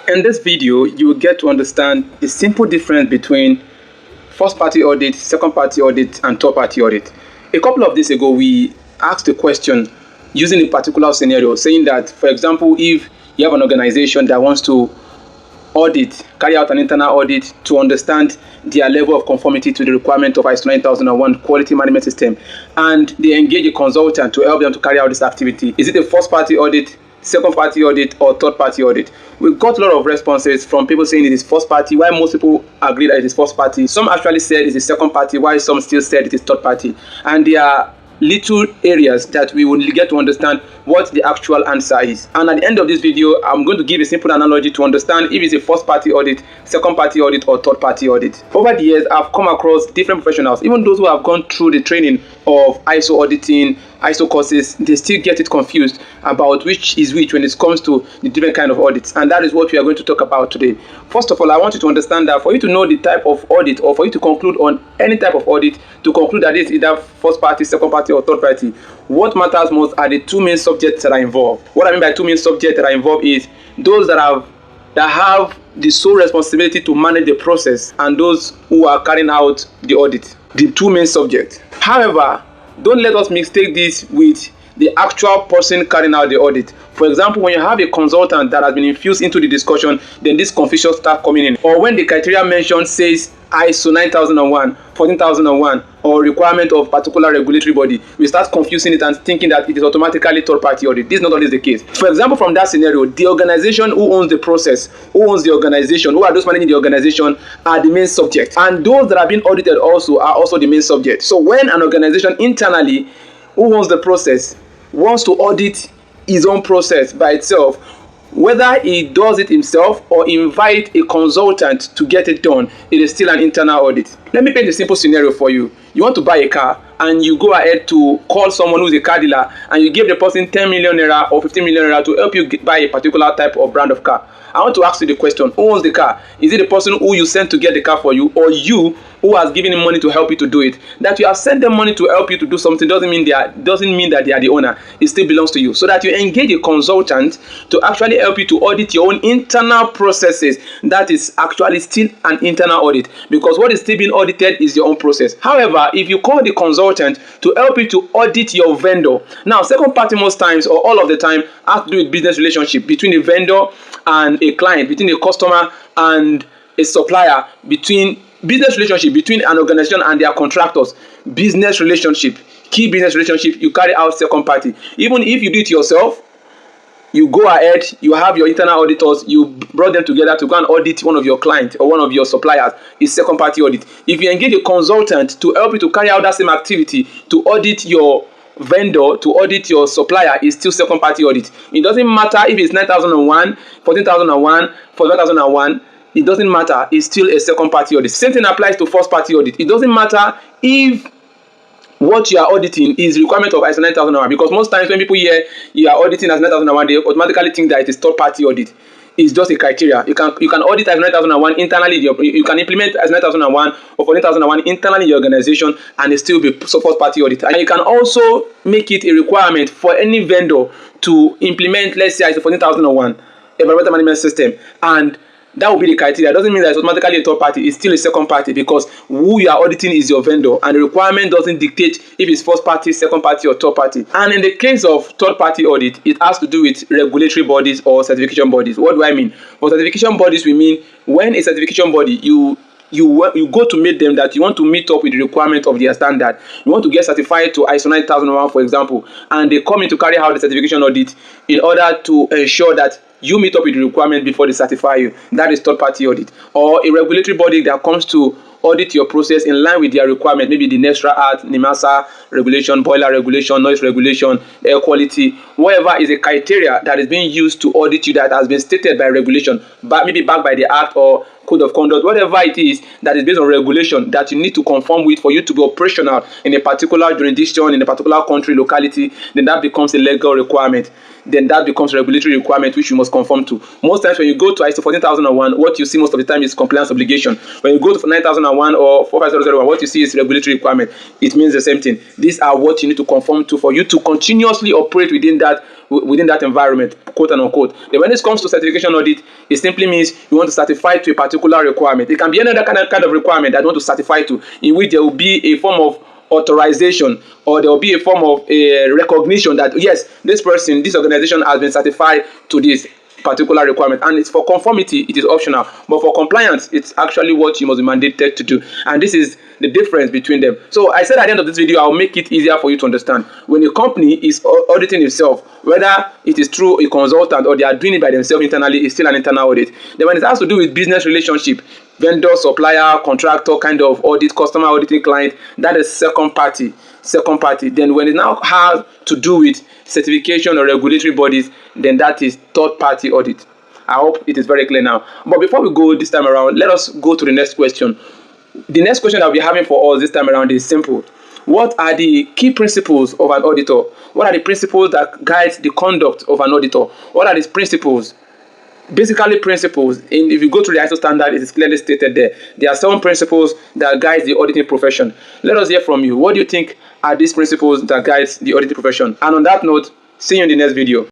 In this video, you will get to understand the simple difference between first-party audit, second-party audit, and third-party audit. A couple of days ago, we asked a question using a particular scenario, saying that, for example, if you have an organization that wants to carry out an internal audit to understand their level of conformity to the requirement of ISO 9001 quality management system, and they engage a consultant to help them to carry out this activity. Is it a first-party audit, second-party audit, or third-party audit? We got a lot of responses from people saying it is first-party, while most people agree that it is first-party. Some actually said it is second-party, while some still said it is third-party. And there are little areas that we will get to understand what the actual answer is. And at the end of this video, I'm going to give a simple analogy to understand if it's a first-party audit, second-party audit, or third-party audit. Over the years, I've come across different professionals, even those who have gone through the training of ISO auditing, ISO courses, they still get it confused about which is which when it comes to the different kind of audits. And that is what we are going to talk about today. First of all, I want you to understand that for you to know the type of audit, or for you to conclude on any type of audit, to conclude that it's either first party, second party, or third party, what matters most are the two main subjects that are involved. What I mean by two main subjects that are involved is those that have the sole responsibility to manage the process, and those who are carrying out the audit. The two main subjects. However, don't let us mistake this with the actual person carrying out the audit. For example, when you have a consultant that has been infused into the discussion, then this confusion starts coming in. Or when the criteria mentioned says ISO 9001, 14001, or requirement of particular regulatory body, we start confusing it and thinking that it is automatically third-party audit. This is not always the case. For example, from that scenario, the organization who owns the process, who owns the organization, who are those managing the organization, are the main subject. And those that are being audited also are also the main subject. So when an organization internally who owns the process wants to audit his own process by itself, whether he does it himself or invite a consultant to get it done, it is still an internal audit. Let me paint a simple scenario for you. You want to buy a car and you go ahead to call someone who's a car dealer and you give the person 10 million naira or 15 million naira to help you buy a particular type of brand of car. I want to ask you the question, who owns the car? Is it the person who you sent to get the car for you, or you who has given him money to help you to do it? That you have sent them money to help you to do something doesn't mean that they are the owner. It still belongs to you. So that you engage a consultant to actually help you to audit your own internal processes, that is actually still an internal audit, because what is still being audited is your own process. However, if you call the consultant to help you to audit your vendor, now second party most times or all of the time has to do with business relationship between a vendor and a client, between a customer and a supplier, between business relationship between an organization and their contractors, business relationship, key business relationship, you carry out second party. Even if you do it yourself, you go ahead, you have your internal auditors, you brought them together to go and audit one of your clients or one of your suppliers, is second party audit. If you engage a consultant to help you to carry out that same activity, to audit your vendor, to audit your supplier, is still second party audit. It doesn't matter if it's 9001, 14001, 41001, it doesn't matter, it's still a second party audit. Same thing applies to first party audit. It doesn't matter if what you are auditing is requirement of ISO 9001, because most times when people hear you are auditing as 9001, they automatically think that it is third party audit. It's just a criteria. You can audit ISO 9001 internally. You can implement ISO 9001 or 14001 internally in your organization, and it still be first party audit. And you can also make it a requirement for any vendor to implement, let's say, ISO 14001 environmental management system, and that will be the criteria. It doesn't mean that it's automatically a third party. It's still a second party, because who you are auditing is your vendor, and the requirement doesn't dictate if it's first party, second party, or third party. And in the case of third party audit, it has to do with regulatory bodies or certification bodies. What do I mean? For certification bodies, we mean when a certification body, you go to meet them, that you want to meet up with the requirement of their standard. You want to get certified to ISO 9001, for example, and they come in to carry out the certification audit in order to ensure that you meet up with the requirement before they certify you. That is third party audit. Or a regulatory body that comes to audit your process in line with their requirement, maybe the NESRA Act, NIMASA regulation, boiler regulation, noise regulation, air quality, whatever is a criteria that is being used to audit you, that has been stated by regulation, but maybe backed by the act or code of conduct, whatever it is that is based on regulation that you need to conform with for you to be operational in a particular jurisdiction, in a particular country, locality, then that becomes a legal requirement. Then that becomes a regulatory requirement which you must conform to. Most times when you go to ISO 14001, what you see most of the time is compliance obligation. When you go to 9001 or 45001, what you see is regulatory requirement. It means the same thing. These are what you need to conform to for you to continuously operate within that within that environment, quote and unquote. Then when it comes to certification audit, it simply means you want to certify to a particular requirement. It can be any other kind of requirement that you want to certify to, in which there will be a form of authorization, or there will be a form of a recognition that yes, this person, this organization has been certified to this particular requirement. And it's for conformity, it is optional, but for compliance, it's actually what you must be mandated to do. And this is the difference between them. So I said at the end of this video, I'll make it easier for you to understand. When a company is auditing itself, whether it is through a consultant or they are doing it by themselves internally, it's still an internal audit. Then when it has to do with business relationship, vendor, supplier, contractor kind of audit, customer auditing client, that is second party. Then when it now has to do with certification or regulatory bodies, then that is third party audit. I hope it is very clear now. But before we go this time around, let us go to the next question. The next question I'll be having for us this time around is simple. What are the key principles of an auditor? What are the principles that guide the conduct of an auditor? What are these principles? Basically, principles, if you go to the ISO standard, it is clearly stated there. There are 7 principles that guide the auditing profession. Let us hear from you. What do you think are these principles that guide the auditing profession? And on that note, see you in the next video.